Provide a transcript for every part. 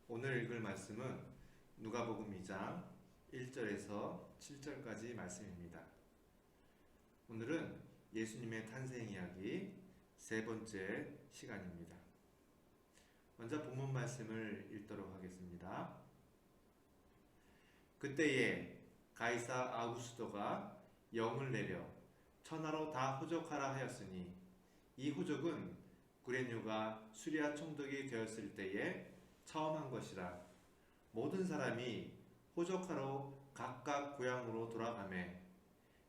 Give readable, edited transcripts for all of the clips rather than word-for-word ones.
오늘 읽을 말씀은 누가복음 2장 1절에서 7절까지 말씀입니다. 오늘은 예수님의 탄생 이야기 세 번째 시간입니다. 먼저 본문 말씀을 읽도록 하겠습니다. 그때에 가이사 아구스도가 영을 내려 천하로 다 호적하라 하였으니 이 호적은 구레뇨가 수리아 총독이 되었을 때에 처음 한 것이라. 모든 사람이 호적하러 각각 고향으로 돌아가매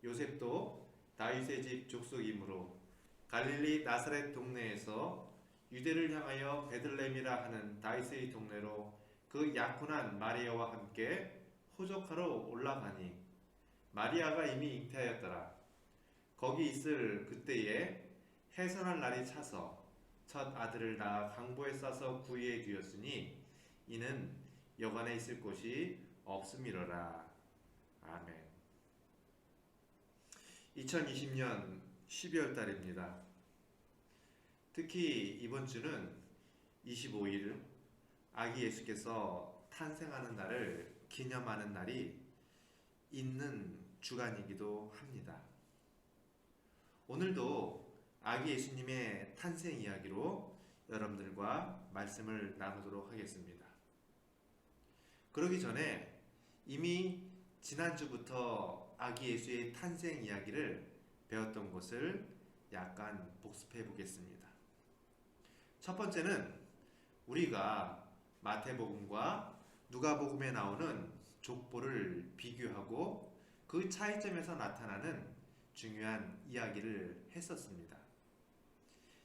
요셉도 다윗의 집 족속이므로 갈릴리 나사렛 동네에서 유대를 향하여 베들레헴이라 하는 다윗의 동네로 그 약혼한 마리아와 함께 호적하러 올라가니 마리아가 이미 잉태하였더라. 거기 있을 그때에 해산할 날이 차서 첫 아들을 낳아 강보에 싸서 구이에 두었으니 이는 여관에 있을 곳이 없음이로라. 아멘. 2020년 12월 달입니다. 특히 이번 주는 25일 아기 예수께서 탄생하는 날을 기념하는 날이 있는 주간이기도 합니다. 오늘도 아기 예수님의 탄생 이야기로 여러분들과 말씀을 나누도록 하겠습니다. 그러기 전에 이미 지난주부터 아기 예수의 탄생 이야기를 배웠던 것을 약간 복습해 보겠습니다. 첫 번째는 우리가 마태복음과 누가복음에 나오는 족보를 비교하고 그 차이점에서 나타나는 중요한 이야기를 했었습니다.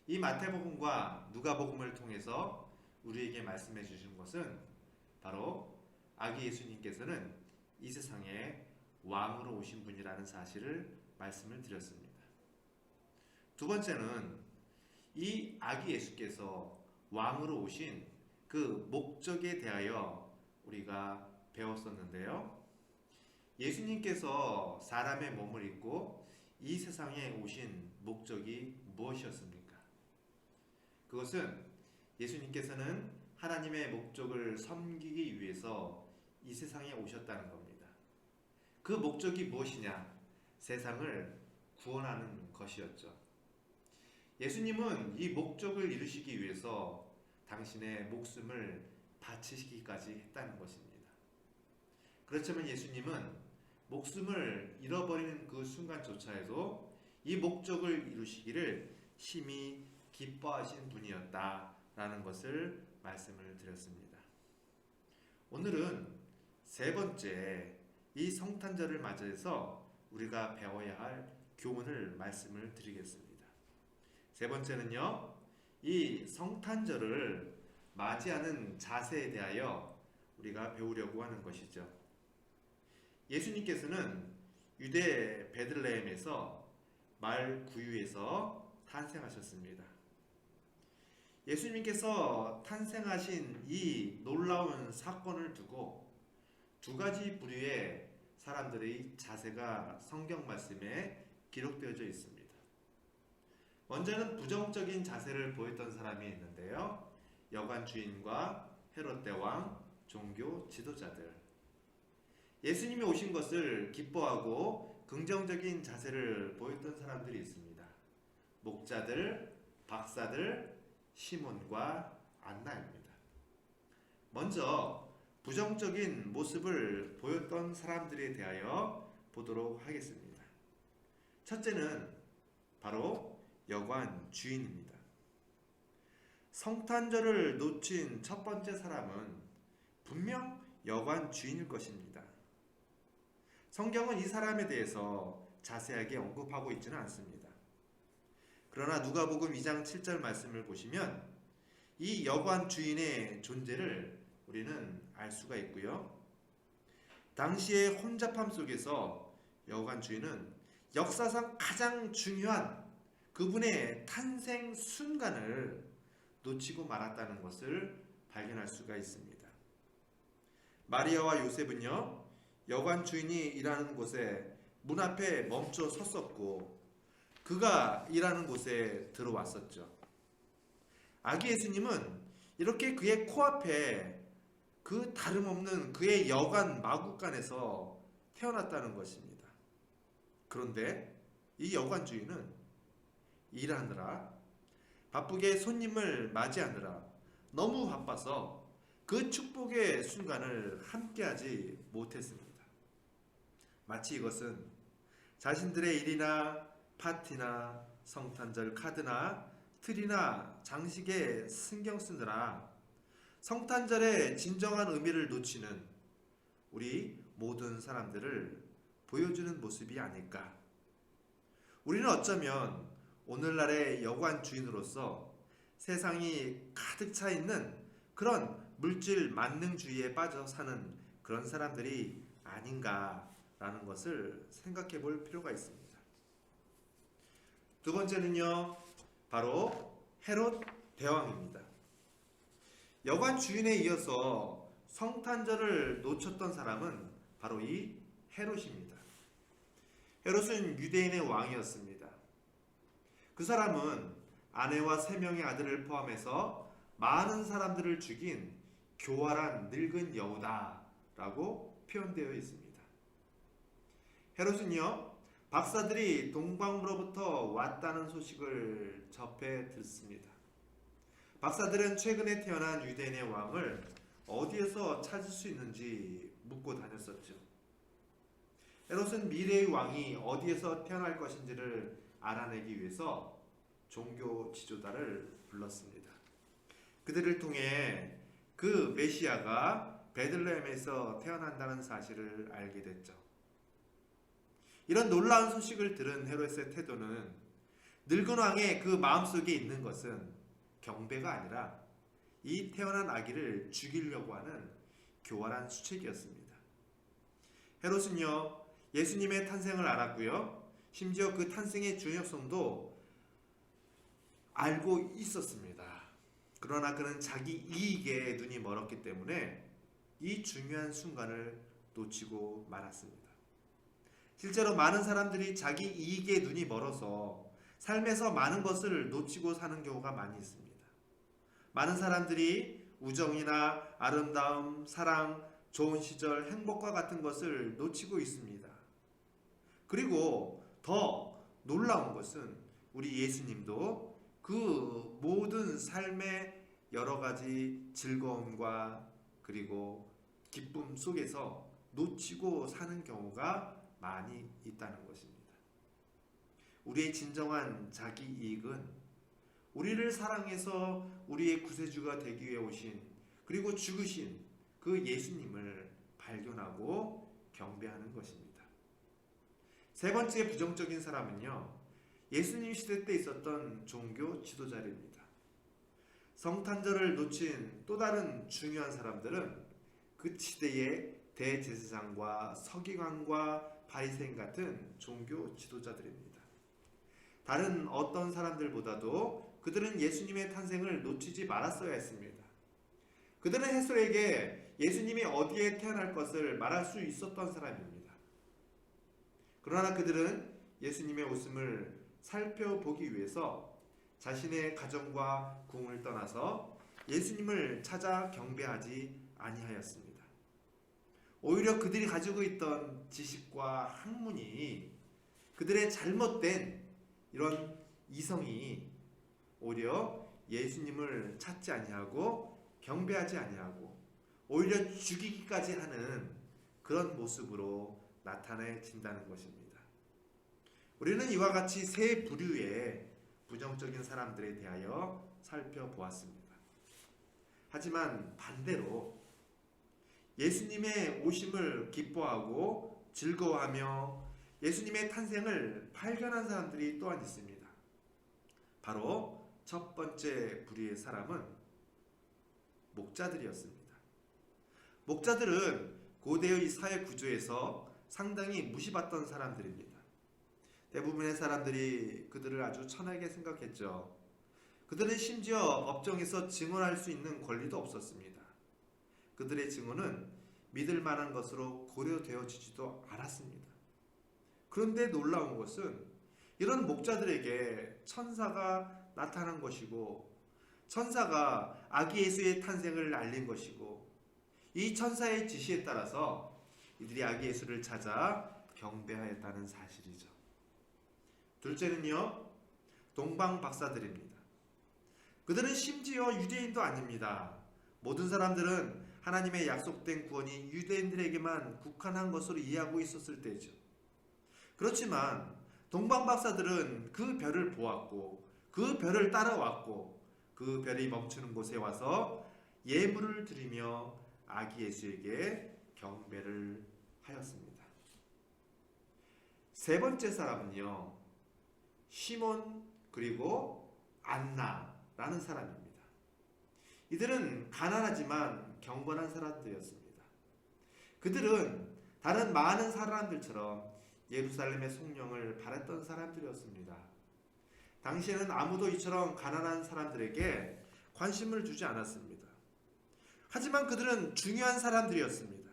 이 마태복음과 누가복음을 통해서 우리에게 말씀해 주신 것은 바로 아기 예수님께서는 이 세상에 왕으로 오신 분이라는 사실을 말씀을 드렸습니다. 두 번째는 이 아기 예수께서 왕으로 오신 그 목적에 대하여 우리가 배웠었는데요. 예수님께서 사람의 몸을 입고 이 세상에 오신 목적이 무엇이었습니까? 그것은 예수님께서는 하나님의 목적을 섬기기 위해서 이 세상에 오셨다는 겁니다. 그 목적이 무엇이냐? 세상을 구원하는 것이었죠. 예수님은 이 목적을 이루시기 위해서 당신의 목숨을 바치시기까지 했다는 것입니다. 그렇지만 예수님은 목숨을 잃어버리는 그 순간조차에도 이 목적을 이루시기를 심히 기뻐하신 분이었다라는 것을 말씀을 드렸습니다. 오늘은 세 번째 이 성탄절을 맞이해서 우리가 배워야 할 교훈을 말씀을 드리겠습니다. 세 번째는요, 이 성탄절을 맞이하는 자세에 대하여 우리가 배우려고 하는 것이죠. 예수님께서는 유대 베들레헴에서 말 구유에서 탄생하셨습니다. 예수님께서 탄생하신 이 놀라운 사건을 두고 두 가지 부류의 사람들의 자세가 성경 말씀에 기록되어져 있습니다. 먼저는 부정적인 자세를 보였던 사람이 있는데요. 여관 주인과 헤롯 대왕, 종교 지도자들. 예수님이 오신 것을 기뻐하고 긍정적인 자세를 보였던 사람들이 있습니다. 목자들, 박사들, 시몬과 안나입니다. 먼저 부정적인 모습을 보였던 사람들에 대하여 보도록 하겠습니다. 첫째는 바로 여관 주인입니다. 성탄절을 놓친 첫 번째 사람은 분명 여관 주인일 것입니다. 성경은 이 사람에 대해서 자세하게 언급하고 있지는 않습니다. 그러나 누가복음 2장 7절 말씀을 보시면 이 여관 주인의 존재를 우리는 알 수가 있고요. 당시의 혼잡함 속에서 여관 주인은 역사상 가장 중요한 그분의 탄생 순간을 놓치고 말았다는 것을 발견할 수가 있습니다. 마리아와 요셉은요, 여관 주인이 일하는 곳에 문 앞에 멈춰 섰었고 그가 일하는 곳에 들어왔었죠. 아기 예수님은 이렇게 그의 코앞에 그 다름없는 그의 여관 마구간에서 태어났다는 것입니다. 그런데 이 여관 주인은 일하느라 바쁘게 손님을 맞이하느라 너무 바빠서 그 축복의 순간을 함께하지 못했습니다. 마치 이것은 자신들의 일이나 파티나 성탄절 카드나 트리나 장식에 신경 쓰느라 성탄절의 진정한 의미를 놓치는 우리 모든 사람들을 보여주는 모습이 아닐까. 우리는 어쩌면 오늘날의 여관 주인으로서 세상이 가득 차 있는 그런 물질 만능주의에 빠져 사는 그런 사람들이 아닌가라는 것을 생각해 볼 필요가 있습니다. 두 번째는요, 바로 헤롯 대왕입니다. 여관 주인에 이어서 성탄절을 놓쳤던 사람은 바로 이 헤롯입니다. 헤롯은 유대인의 왕이었습니다. 그 사람은 아내와 3명의 아들을 포함해서 많은 사람들을 죽인 교활한 늙은 여우다라고 표현되어 있습니다. 헤롯은요, 박사들이 동방으로부터 왔다는 소식을 접해 듣습니다. 박사들은 최근에 태어난 유대인의 왕을 어디에서 찾을 수 있는지 묻고 다녔었죠. 헤롯은 미래의 왕이 어디에서 태어날 것인지를 알아내기 위해서 종교 지도자를 불렀습니다. 그들을 통해 그 메시아가 베들레헴에서 태어난다는 사실을 알게 됐죠. 이런 놀라운 소식을 들은 헤롯의 태도는 늙은 왕의 그 마음속에 있는 것은 경배가 아니라 이 태어난 아기를 죽이려고 하는 교활한 수책이었습니다. 헤롯은요, 예수님의 탄생을 알았고요, 심지어 그 탄생의 중요성도 알고 있었습니다. 그러나 그는 자기 이익에 눈이 멀었기 때문에 이 중요한 순간을 놓치고 말았습니다. 실제로 많은 사람들이 자기 이익에 눈이 멀어서 삶에서 많은 것을 놓치고 사는 경우가 많이 있습니다. 많은 사람들이 우정이나 아름다움, 사랑, 좋은 시절, 행복과 같은 것을 놓치고 있습니다. 그리고 더 놀라운 것은 우리 예수님도 그 모든 삶의 여러 가지 즐거움과 그리고 기쁨 속에서 놓치고 사는 경우가 많이 있다는 것입니다. 우리의 진정한 자기 이익은 우리를 사랑해서 우리의 구세주가 되기 위해 오신 그리고 죽으신 그 예수님을 발견하고 경배하는 것입니다. 세 번째 부정적인 사람은요, 예수님 시대 때 있었던 종교 지도자입니다. 성탄절을 놓친 또 다른 중요한 사람들은 그 시대의 대제사장과 서기관과 바리새인 같은 종교 지도자들입니다. 다른 어떤 사람들보다도 그들은 예수님의 탄생을 놓치지 말았어야 했습니다. 그들은 헤롯에게 예수님이 어디에 태어날 것을 말할 수 있었던 사람입니다. 그러나 그들은 예수님의 오심을 살펴보기 위해서 자신의 가정과 궁을 떠나서 예수님을 찾아 경배하지 아니하였습니다. 오히려 그들이 가지고 있던 지식과 학문이 그들의 잘못된 이런 이성이 오히려 예수님을 찾지 아니하고 경배하지 아니하고 오히려 죽이기까지 하는 그런 모습으로 나타내진다는 것입니다. 우리는 이와 같이 세 부류의 부정적인 사람들에 대하여 살펴보았습니다. 하지만 반대로 예수님의 오심을 기뻐하고 즐거워하며 예수님의 탄생을 발견한 사람들이 또한 있습니다. 바로 첫 번째 부류의 사람은 목자들이었습니다. 목자들은 고대의 사회 구조에서 상당히 무시받던 사람들입니다. 대부분의 사람들이 그들을 아주 천하게 생각했죠. 그들은 심지어 법정에서 증언할 수 있는 권리도 없었습니다. 그들의 증언은 믿을 만한 것으로 고려되어지지도 않았습니다. 그런데 놀라운 것은 이런 목자들에게 천사가 나타난 것이고 천사가 아기 예수의 탄생을 알린 것이고 이 천사의 지시에 따라서 이들이 아기 예수를 찾아 경배하였다는 사실이죠. 둘째는요, 동방 박사들입니다. 그들은 심지어 유대인도 아닙니다. 모든 사람들은 하나님의 약속된 구원이 유대인들에게만 국한한 것으로 이해하고 있었을 때죠. 그렇지만 동방 박사들은 그 별을 보았고 그 별을 따라왔고 그 별이 멈추는 곳에 와서 예물을 드리며 아기 예수에게 경배를 하였습니다. 세 번째 사람은요, 시몬 그리고 안나라는 사람입니다. 이들은 가난하지만 경건한 사람들이었습니다. 그들은 다른 많은 사람들처럼 예루살렘의 성령을 바랐던 사람들이었습니다. 당시에는 아무도 이처럼 가난한 사람들에게 관심을 두지 않았습니다. 하지만 그들은 중요한 사람들이었습니다.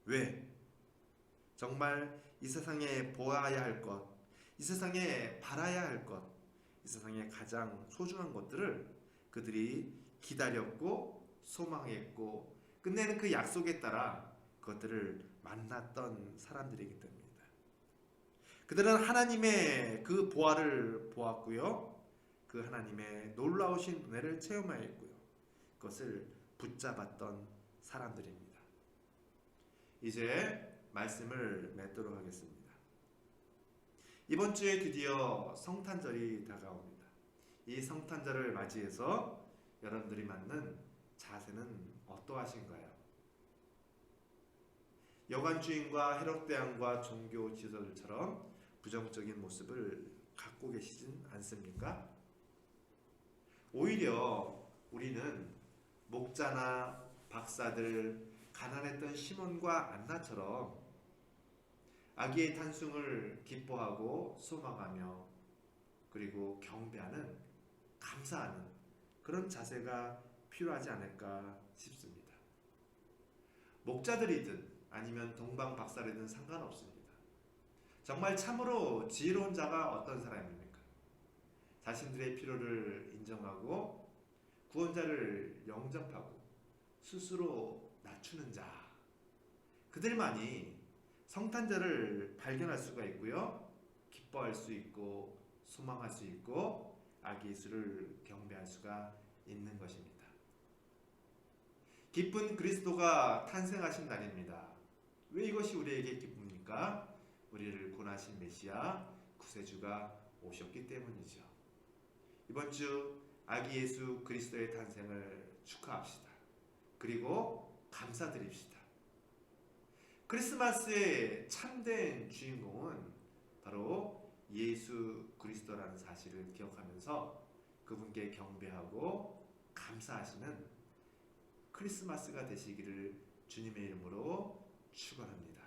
왜? 정말 이 세상에 보아야 할 것, 이 세상에 바라야 할 것, 이 세상에 가장 소중한 것들을 그들이 기다렸고 소망했고 끝내는 그 약속에 따라 그것들을 만났던 사람들이기 때문입니다. 그들은 하나님의 그 보화를 보았고요, 그 하나님의 놀라우신 은혜를 체험하였고요, 그것을 붙잡았던 사람들입니다. 이제 말씀을 맺도록 하겠습니다. 이번 주에 드디어 성탄절이 다가옵니다. 이 성탄절을 맞이해서 여러분들이 맞는 자세는 어떠하신가요? 여관주인과 헤롯대왕과 종교 지도자들처럼 부정적인 모습을 갖고 계시진 않습니까? 오히려 우리는 목자나 박사들, 가난했던 시몬과 안나처럼 아기의 탄생을 기뻐하고 소망하며 그리고 경배하는, 감사하는 그런 자세가 필요하지 않을까 싶습니다. 목자들이든 아니면 동방 박사들이든 상관없습니다. 정말 참으로 지혜로운 자가 어떤 사람입니까? 자신들의 필요를 인정하고 구원자를 영접하고 스스로 낮추는 자, 그들만이 성탄절을 발견할 수가 있고요, 기뻐할 수 있고 소망할 수 있고 아기 예수를 경배할 수가 있는 것입니다. 기쁜 그리스도가 탄생하신 날입니다. 왜 이것이 우리에게 기쁩니까? 우리를 구원하신 메시아 구세주가 오셨기 때문이죠. 이번 주 아기 예수 그리스도의 탄생을 축하합시다. 그리고 감사드립시다. 크리스마스의 참된 주인공은 바로 예수 그리스도라는 사실을 기억하면서 그분께 경배하고 감사하시는 크리스마스가 되시기를 주님의 이름으로 축원합니다.